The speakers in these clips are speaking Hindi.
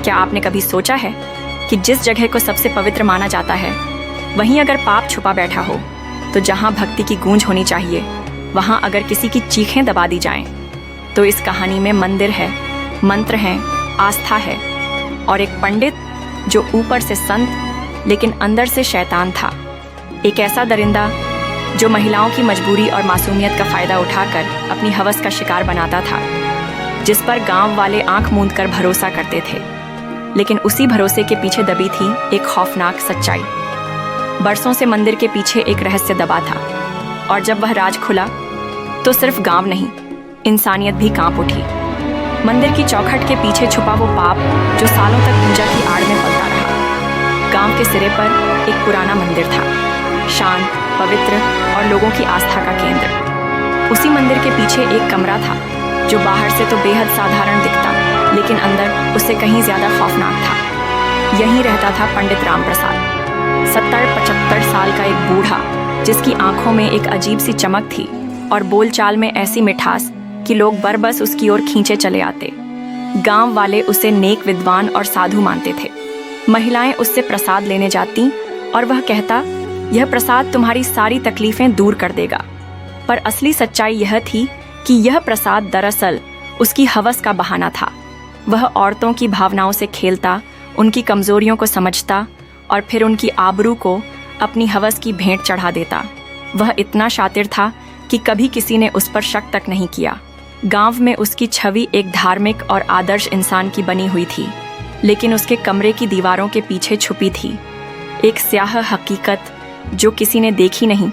क्या आपने कभी सोचा है कि जिस जगह को सबसे पवित्र माना जाता है, वहीं अगर पाप छुपा बैठा हो, तो जहां भक्ति की गूंज होनी चाहिए, वहां अगर किसी की चीखें दबा दी जाएं, तो इस कहानी में मंदिर है, मंत्र हैं, आस्था है और एक पंडित जो ऊपर से संत लेकिन अंदर से शैतान था। एक ऐसा दरिंदा जो महिलाओं की मजबूरी और मासूमियत का फायदा उठाकर अपनी हवस का शिकार बनाता था, जिस पर गांव वाले आंख मूंद कर भरोसा करते थे। लेकिन उसी भरोसे के पीछे दबी थी एक खौफनाक सच्चाई। बरसों से मंदिर के पीछे एक रहस्य दबा था, और जब वह राज खुला तो सिर्फ गांव नहीं, इंसानियत भी कांप उठी। मंदिर की चौखट के पीछे छुपा वो पाप जो सालों तक पूजा की आड़ में पलता रहा। गांव के सिरे पर एक पुराना मंदिर था, शांत, पवित्र और लोगों की आस्था का केंद्र। उसी मंदिर के पीछे एक कमरा था जो बाहर से तो बेहद साधारण दिखता, लेकिन अंदर उससे कहीं ज्यादा खौफनाक था। यहीं रहता था पंडित राम प्रसाद, 70-75 साल का एक बूढ़ा, जिसकी आंखों में एक अजीब सी चमक थी और बोलचाल में ऐसी मिठास कि लोग बरबस उसकी ओर खींचे चले आते। गांव वाले उसे नेक, विद्वान और साधु मानते थे। महिलाएं उससे प्रसाद लेने जाती और वह कहता, यह प्रसाद तुम्हारी सारी तकलीफें दूर कर देगा। पर असली सच्चाई यह थी कि यह प्रसाद दरअसल उसकी हवस का बहाना था। वह औरतों की भावनाओं से खेलता, उनकी कमजोरियों को समझता और फिर उनकी आबरू को अपनी हवस की भेंट चढ़ा देता। वह इतना शातिर था कि कभी किसी ने उस पर शक तक नहीं किया। गांव में उसकी छवि एक धार्मिक और आदर्श इंसान की बनी हुई थी, लेकिन उसके कमरे की दीवारों के पीछे छुपी थी एक स्याह हकीकत जो किसी ने देखी नहीं,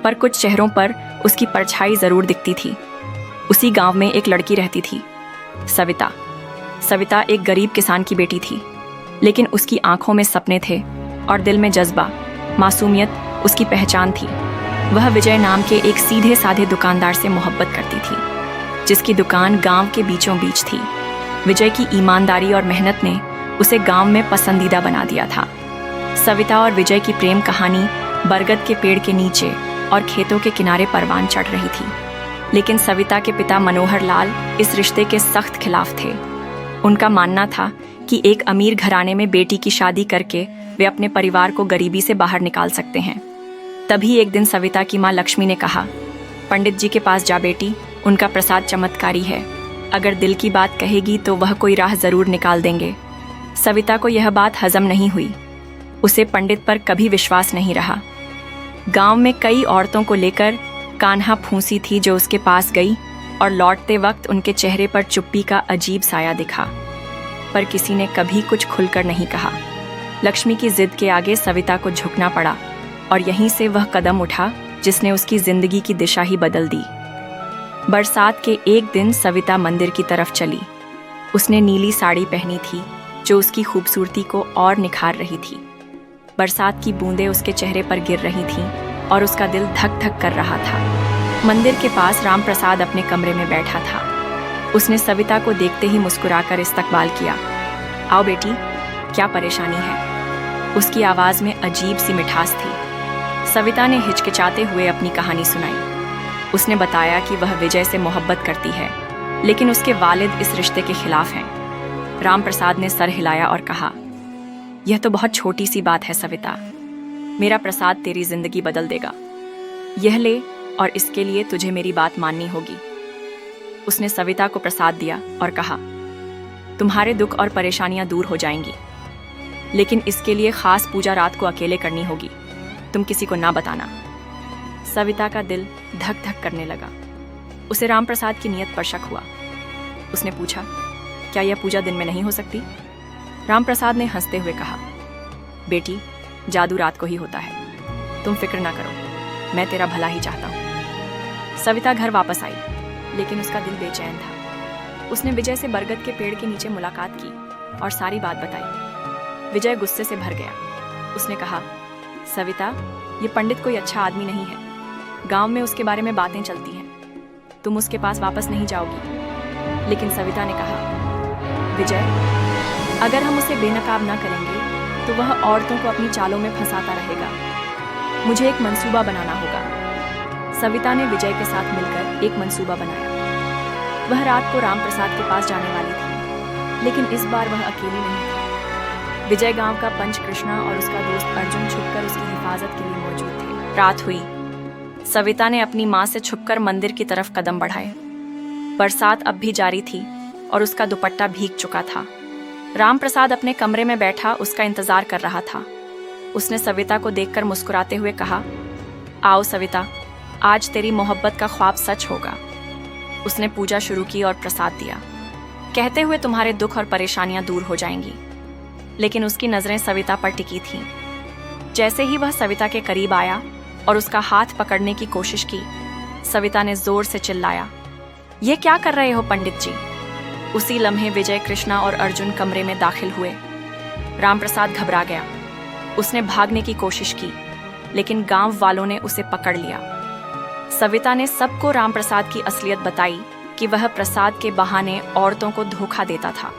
पर कुछ चेहरों पर उसकी परछाई जरूर दिखती थी। उसी गांव में एक लड़की रहती थी, सविता। सविता एक गरीब किसान की बेटी थी, लेकिन उसकी आंखों में सपने थे और दिल में जज्बा, मासूमियत उसकी पहचान थी। वह विजय नाम के एक सीधे साधे दुकानदार से मोहब्बत करती थी, जिसकी दुकान गांव के बीचों बीच थी। विजय की ईमानदारी और मेहनत ने उसे गांव में पसंदीदा बना दिया था। सविता और विजय की प्रेम कहानी बरगद के पेड़ के नीचे और खेतों के किनारे परवान चढ़ रही थी। लेकिन सविता के पिता मनोहर लाल इस रिश्ते के सख्त खिलाफ थे। उनका मानना था कि एक अमीर घराने में बेटी की शादी करके वे अपने परिवार को गरीबी से बाहर निकाल सकते हैं। तभी एक दिन सविता की माँ लक्ष्मी ने कहा, पंडित जी के पास जा बेटी, उनका प्रसाद चमत्कारी है। अगर दिल की बात कहेगी तो वह कोई राह जरूर निकाल देंगे। सविता को यह बात हजम नहीं हुई। उसे पंडित पर कभी विश्वास नहीं रहा। गांव में कई औरतों को लेकर कान्हा फूंसी थी जो उसके पास गई, और लौटते वक्त उनके चेहरे पर चुप्पी का अजीब साया दिखा, पर किसी ने कभी कुछ खुलकर नहीं कहा। लक्ष्मी की जिद के आगे सविता को झुकना पड़ा, और यहीं से वह कदम उठा जिसने उसकी जिंदगी की दिशा ही बदल दी। बरसात के एक दिन सविता मंदिर की तरफ चली। उसने नीली साड़ी पहनी थी जो उसकी खूबसूरती को और निखार रही थी। बरसात की बूंदें उसके चेहरे पर गिर रही थीं और उसका दिल धक धक कर रहा था। मंदिर के पास राम प्रसाद अपने कमरे में बैठा था। उसने सविता को देखते ही मुस्कुराकर इस्तकबाल किया। आओ बेटी, क्या परेशानी है? उसकी आवाज में अजीब सी मिठास थी। सविता ने हिचकिचाते हुए अपनी कहानी सुनाई। उसने बताया कि वह विजय से मोहब्बत करती है, लेकिन उसके वालिद इस रिश्ते के खिलाफ हैं। राम प्रसाद ने सर हिलाया और कहा, यह तो बहुत छोटी सी बात है सविता। मेरा प्रसाद तेरी जिंदगी बदल देगा। यह ले, और इसके लिए तुझे मेरी बात माननी होगी। उसने सविता को प्रसाद दिया और कहा, तुम्हारे दुख और परेशानियां दूर हो जाएंगी, लेकिन इसके लिए खास पूजा रात को अकेले करनी होगी। तुम किसी को ना बताना। सविता का दिल धक धक करने लगा। उसे राम प्रसाद की नीयत पर शक हुआ। उसने पूछा, क्या यह पूजा दिन में नहीं हो सकती? राम प्रसाद ने हंसते हुए कहा, बेटी, जादू रात को ही होता है। तुम फिक्र ना करो, मैं तेरा भला ही चाहता हूँ। सविता घर वापस आई, लेकिन उसका दिल बेचैन था। उसने विजय से बरगद के पेड़ के नीचे मुलाकात की और सारी बात बताई। विजय गुस्से से भर गया। उसने कहा, सविता, ये पंडित कोई अच्छा आदमी नहीं है। गांव में उसके बारे में बातें चलती हैं। तुम उसके पास वापस नहीं जाओगी। लेकिन सविता ने कहा, विजय, अगर हम उसे बेनकाब ना करेंगे तो वह औरतों को अपनी चालों में फंसाता रहेगा। मुझे एक मंसूबा बनाना होगा। सविता ने विजय के साथ मिलकर एक मंसूबा बनाया। वह रात को राम प्रसाद के पास जाने वाली थी। लेकिन इस बार वह अकेली नहीं थी। विजय गांव का पंच कृष्णा और उसका दोस्त अर्जुन छुपकर उसकी हिफाजत के लिए मौजूद थे। रात हुई। सविता ने अपनी माँ से छुपकर मंदिर की तरफ कदम बढ़ाए। बरसात अब भी जारी थी और उसका दुपट्टा भीग चुका था। रामप्रसाद अपने कमरे में बैठा उसका इंतजार कर रहा था। उसने सविता को देखकर मुस्कुराते हुए कहा, आओ सविता, आज तेरी मोहब्बत का ख्वाब सच होगा। उसने पूजा शुरू की और प्रसाद दिया, कहते हुए तुम्हारे दुख और परेशानियां दूर हो जाएंगी। लेकिन उसकी नजरें सविता पर टिकी थीं। जैसे ही वह सविता के करीब आया और उसका हाथ पकड़ने की कोशिश की, सविता ने जोर से चिल्लाया, ये क्या कर रहे हो पंडित जी? उसी लम्हे विजय, कृष्णा और अर्जुन कमरे में दाखिल हुए। रामप्रसाद घबरा गया। उसने भागने की कोशिश की, लेकिन गांव वालों ने उसे पकड़ लिया। सविता ने सबको रामप्रसाद की असलियत बताई कि वह प्रसाद के बहाने औरतों को धोखा देता था।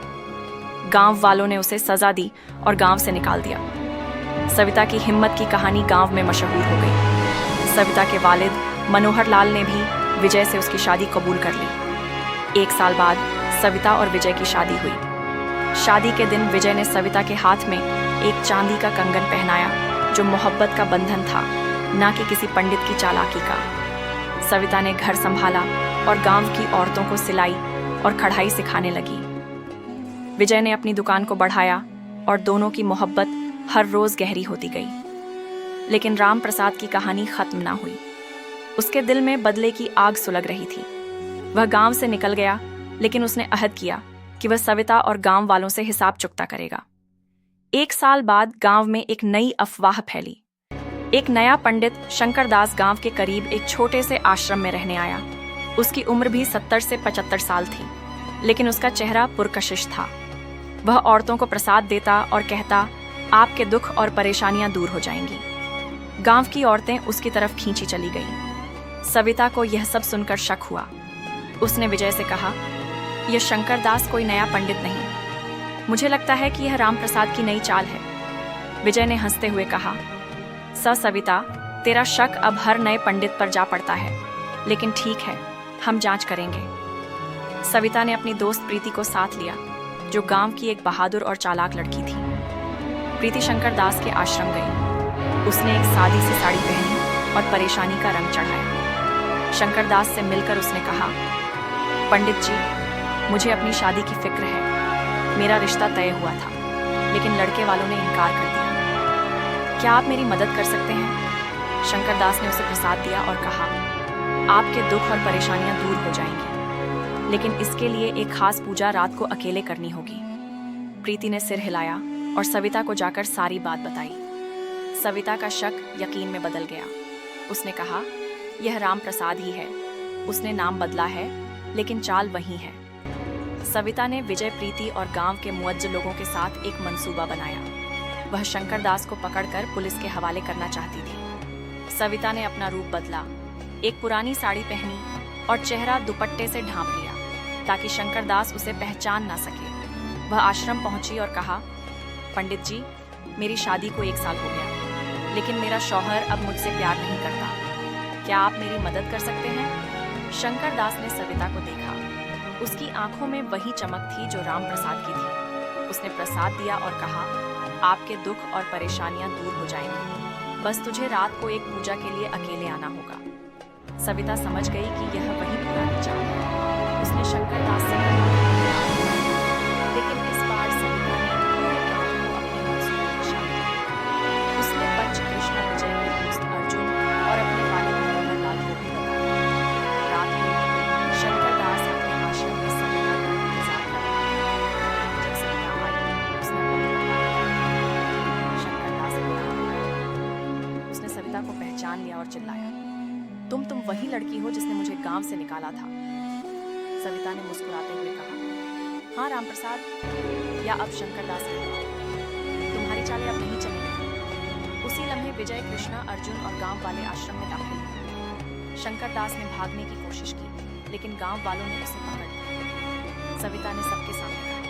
गांव वालों ने उसे सजा दी और गांव से निकाल दिया। सविता की हिम्मत की कहानी गांव में मशहूर हो गई। सविता के वालिद मनोहर लाल ने भी विजय से उसकी शादी कबूल कर ली। 1 साल बाद सविता और विजय की शादी हुई। शादी के दिन विजय ने सविता के हाथ में एक चांदी का कंगन पहनाया, जो मोहब्बत का बंधन था, ना कि किसी पंडित की चालाकी का। सविता ने घर संभाला और गांव की औरतों को सिलाई और कढ़ाई सिखाने लगी। विजय ने अपनी दुकान को बढ़ाया और दोनों की मोहब्बत हर रोज गहरी होती गई। लेकिन रामप्रसाद की कहानी खत्म ना हुई। उसके दिल में बदले की आग सुलग रही थी। वह गांव से निकल गया, लेकिन उसने अहद किया कि वह सविता और गांव वालों से हिसाब चुकता करेगा। 1 साल बाद गांव में एक नई अफवाह फैली। एक नया पंडित शंकरदास गांव के करीब एक छोटे से आश्रम में रहने आया। उसकी उम्र भी 70 से 75 साल थी, लेकिन उसका चेहरा पुरकशिश था। वह औरतों को प्रसाद देता और कहता, आपके दुख और परेशानियां दूर हो जाएंगी। गांव की औरतें उसकी तरफ खींची चली गईं। सविता को यह सब सुनकर शक हुआ। उसने विजय से कहा, यह शंकरदास कोई नया पंडित नहीं, मुझे लगता है कि यह रामप्रसाद की नई चाल है। विजय ने हंसते हुए कहा, सविता, तेरा शक अब हर नए पंडित पर जा पड़ता है, लेकिन ठीक है, हम जांच करेंगे। सविता ने अपनी दोस्त प्रीति को साथ लिया, जो गांव की एक बहादुर और चालाक लड़की थी। प्रीति शंकरदास के आश्रम गई। उसने एक सादी सी साड़ी पहनी और परेशानी का रंग चढ़ाया। शंकरदास से मिलकर उसने कहा, पंडित जी, मुझे अपनी शादी की फिक्र है। मेरा रिश्ता तय हुआ था, लेकिन लड़के वालों ने इनकार कर दिया। क्या आप मेरी मदद कर सकते हैं? शंकरदास ने उसे प्रसाद दिया और कहा, आपके दुख और परेशानियां दूर हो जाएंगी, लेकिन इसके लिए एक खास पूजा रात को अकेले करनी होगी। प्रीति ने सिर हिलाया और सविता को जाकर सारी बात बताई। सविता का शक यकीन में बदल गया। उसने कहा, यह रामप्रसाद ही है। उसने नाम बदला है, लेकिन चाल वही है। सविता ने विजय, प्रीति और गांव के मुअज्ज लोगों के साथ एक मंसूबा बनाया। वह शंकरदास को पकड़कर पुलिस के हवाले करना चाहती थी। सविता ने अपना रूप बदला, एक पुरानी साड़ी पहनी और चेहरा दुपट्टे से ढांप लिया, ताकि शंकरदास उसे पहचान ना सके। वह आश्रम पहुंची और कहा, पंडित जी, मेरी शादी को 1 साल हो गया, लेकिन मेरा शौहर अब मुझसे प्यार नहीं करता। क्या आप मेरी मदद कर सकते हैं? शंकरदास ने सविता को देखा। उसकी आंखों में वही चमक थी जो रामप्रसाद की थी। उसने प्रसाद दिया और कहा, आपके दुख और परेशानियां दूर हो जाएंगी। बस तुझे रात को एक पूजा के लिए अकेले आना होगा। सविता समझ गई कि यह वही पुरानी चाल है। उसने शंकरदास से कहा, लेकिन इस बार सविता ने पूरे गांव को अपने मंसूबे में शामिल किया। उसने पंच कृष्णा, विजय के दोस्त अर्जुन और अपने वालिद मनोहर लाल को भी बताया। रात में शंकरदास अपने आश्रम में सविता का इंतजार कर रहा था। जब सविता आई, उसने पत्र उठाया। शंकरदास ने उसने सविता को पहचान लिया और चिल्लाया, तुम वही लड़की हो जिसने मुझे गांव से निकाला था। सविता ने मुस्कुराते हुए कहा, हाँ रामप्रसाद, या अब शंकरदास है। तुम्हारी चालें अब नहीं चलेंगी। उसी लम्हे विजय, कृष्णा, अर्जुन और गांव वाले आश्रम में दाखिल हुए। शंकरदास ने भागने की कोशिश की, लेकिन गांव वालों ने उसे पकड़ लिया। सविता ने सबके सामने कहा,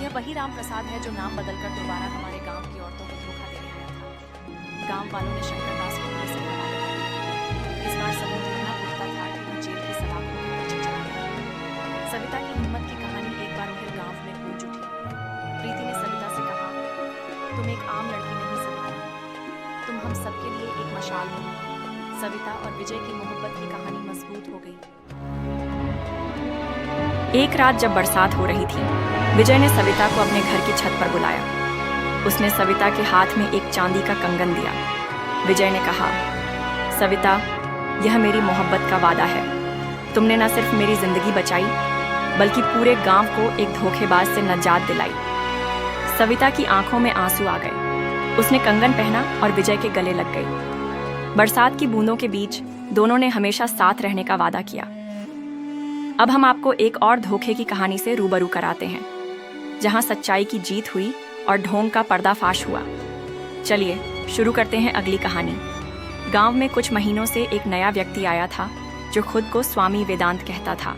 यह वही रामप्रसाद है जो नाम बदलकर दोबारा हमारे गांव की औरतों को धोखा देने आया था। गांव वालों ने शंकरदास को पुलिस के हवाले कर दिया। इस बार सबूत इतना पुख्ता था कि वह जेल की सलाखों के पीछे चला गया। सविता की हिम्मत की कहानी एक बार फिर गांव में तुम एक आम लड़की नहीं सविता, तुम हम सबके लिए एक मशाल हो। सविता और विजय की मोहब्बत की कहानी मजबूत हो गई। एक रात जब बरसात हो रही थी, विजय ने सविता को अपने घर की छत पर बुलाया। उसने सविता के हाथ में एक चांदी का कंगन दिया। विजय ने कहा, सविता, यह मेरी मोहब्बत का वादा है। तुमने न सिर्फ मेरी जिंदगी बचाई, बल्कि पूरे गांव को एक धोखेबाज से निजात दिलाई। सविता की आंखों में आंसू आ गए। उसने कंगन पहना और विजय के गले लग गई। बरसात की बूंदों के बीच दोनों ने हमेशा साथ रहने का वादा किया। अब हम आपको एक और धोखे की कहानी से रूबरू कराते हैं, जहां सच्चाई की जीत हुई और ढोंग का पर्दाफाश हुआ। चलिए शुरू करते हैं अगली कहानी। गांव में कुछ महीनों से एक नया व्यक्ति आया था जो खुद को स्वामी वेदांत कहता था।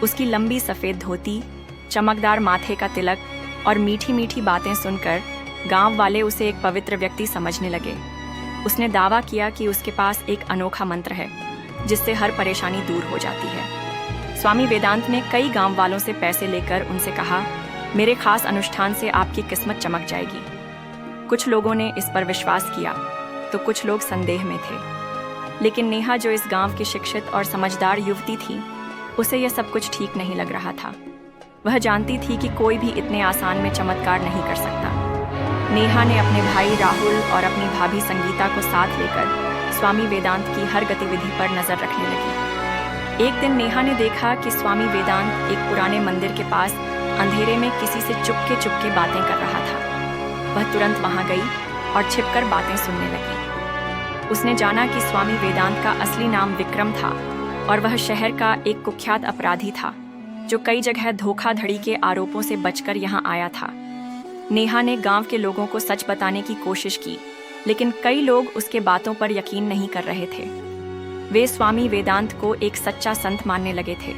उसकी लंबी सफेद धोती, चमकदार माथे का तिलक और मीठी मीठी बातें सुनकर गांव वाले उसे एक पवित्र व्यक्ति समझने लगे। उसने दावा किया कि उसके पास एक अनोखा मंत्र है जिससे हर परेशानी दूर हो जाती है। स्वामी वेदांत ने कई गांव वालों से पैसे लेकर उनसे कहा, मेरे खास अनुष्ठान से आपकी किस्मत चमक जाएगी। कुछ लोगों ने इस पर विश्वास किया तो कुछ लोग संदेह में थे, लेकिन नेहा, जो इस गांव की शिक्षित और समझदार युवती थी, उसे यह सब कुछ ठीक नहीं लग रहा था। वह जानती थी कि कोई भी इतने आसान में चमत्कार नहीं कर सकता। नेहा ने अपने भाई राहुल और अपनी भाभी संगीता को साथ लेकर स्वामी वेदांत की हर गतिविधि पर नजर रखने लगी। एक दिन नेहा ने देखा कि स्वामी वेदांत एक पुराने मंदिर के पास अंधेरे में किसी से चुपके बातें कर रहा था। वह तुरंत वहां गई और छिपकर बातें सुनने लगी। उसने जाना कि स्वामी वेदांत का असली नाम विक्रम था और वह शहर का एक कुख्यात अपराधी था जो कई जगह धोखाधड़ी के आरोपों से बचकर यहाँ आया था। नेहा ने गांव के लोगों को सच बताने की कोशिश की, लेकिन कई लोग उसके बातों पर यकीन नहीं कर रहे थे। वे स्वामी वेदांत को एक सच्चा संत मानने लगे थे।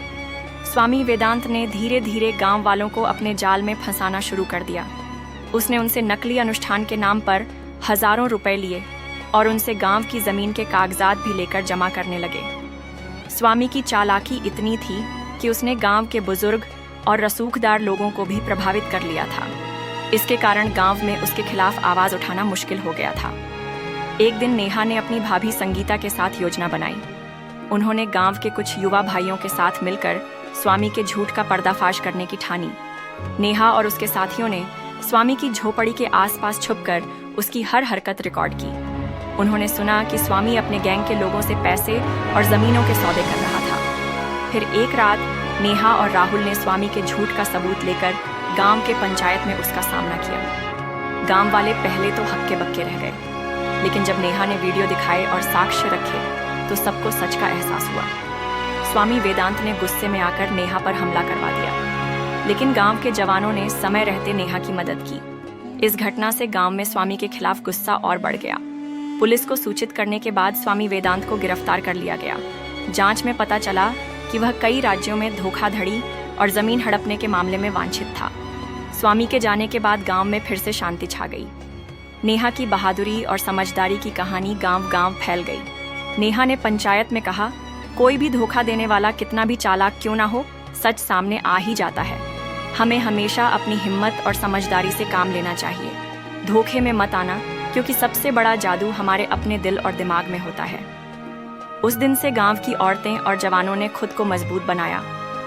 स्वामी वेदांत ने धीरे धीरे गांव वालों को अपने जाल में फंसाना शुरू कर दिया। उसने उनसे नकली अनुष्ठान के नाम पर हजारों रुपए लिए और उनसे गांव की जमीन के कागजात भी लेकर जमा करने लगे। स्वामी की चालाकी इतनी थी कि उसने गांव के बुजुर्ग और रसूखदार लोगों को भी प्रभावित कर लिया था। इसके कारण गांव में उसके खिलाफ आवाज उठाना मुश्किल हो गया था। एक दिन नेहा ने अपनी भाभी संगीता के साथ योजना बनाई। उन्होंने गांव के कुछ युवा भाइयों के साथ मिलकर स्वामी के झूठ का पर्दाफाश करने की ठानी। नेहा और उसके साथियों ने स्वामी की झोपड़ी के आसपास छुपकर उसकी हर हरकत रिकॉर्ड की। उन्होंने सुना कि स्वामी अपने गैंग के लोगों से पैसे और जमीनों के सौदे कर रहा था। फिर एक रात नेहा और राहुल ने स्वामी के झूठ का सबूत लेकर गांव के पंचायत में उसका सामना किया। गांव वाले पहले तो हक्के बक्के रह गए, लेकिन जब नेहा ने वीडियो दिखाए और साक्ष्य रखे तो सबको सच का एहसास हुआ। स्वामी वेदांत ने गुस्से में आकर नेहा पर हमला करवा दिया, लेकिन गांव के जवानों ने समय रहते नेहा की मदद की। इस घटना से गांव में स्वामी के खिलाफ गुस्सा और बढ़ गया। पुलिस को सूचित करने के बाद स्वामी वेदांत को गिरफ्तार कर लिया गया। जांच में पता चला कि वह कई राज्यों में धोखाधड़ी और जमीन हड़पने के मामले में वांछित था। स्वामी के जाने के बाद गांव में फिर से शांति छा गई। नेहा की बहादुरी और समझदारी की कहानी गांव-गांव फैल गई। नेहा ने पंचायत में कहा, कोई भी धोखा देने वाला कितना भी चालाक क्यों ना हो, सच सामने आ ही जाता है। हमें हमेशा अपनी हिम्मत और समझदारी से काम लेना चाहिए। धोखे में मत आना, क्योंकि सबसे बड़ा जादू हमारे अपने दिल और दिमाग में होता है। उस दिन से गांव की औरतें और जवानों ने खुद को मजबूत बनाया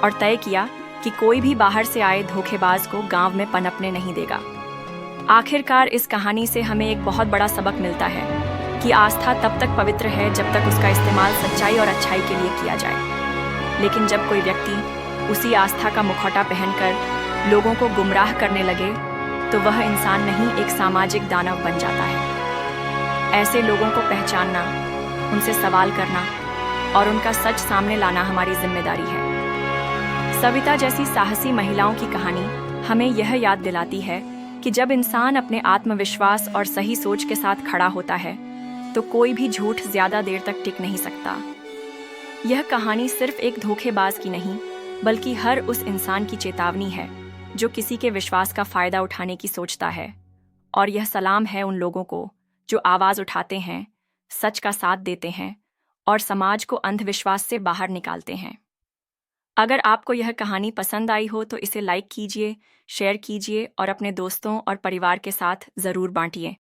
और तय किया कि कोई भी बाहर से आए धोखेबाज को गांव में पनपने नहीं देगा। आखिरकार इस कहानी से हमें एक बहुत बड़ा सबक मिलता है कि आस्था तब तक पवित्र है जब तक उसका इस्तेमाल सच्चाई और अच्छाई के लिए किया जाए। लेकिन जब कोई व्यक्ति उसी आस्था का मुखौटा पहनकर लोगों को गुमराह करने लगे तो वह इंसान नहीं, एक सामाजिक दानव बन जाता है। ऐसे लोगों को पहचानना, उनसे सवाल करना और उनका सच सामने लाना हमारी जिम्मेदारी है। सविता जैसी साहसी महिलाओं की कहानी हमें यह याद दिलाती है कि जब इंसान अपने आत्मविश्वास और सही सोच के साथ खड़ा होता है तो कोई भी झूठ ज्यादा देर तक टिक नहीं सकता। यह कहानी सिर्फ एक धोखेबाज की नहीं, बल्कि हर उस इंसान की चेतावनी है जो किसी के विश्वास का फायदा उठाने की सोचता है। और यह सलाम है उन लोगों को जो आवाज उठाते हैं, सच का साथ देते हैं और समाज को अंधविश्वास से बाहर निकालते हैं। अगर आपको यह कहानी पसंद आई हो तो इसे लाइक कीजिए, शेयर कीजिए और अपने दोस्तों और परिवार के साथ ज़रूर बांटिए।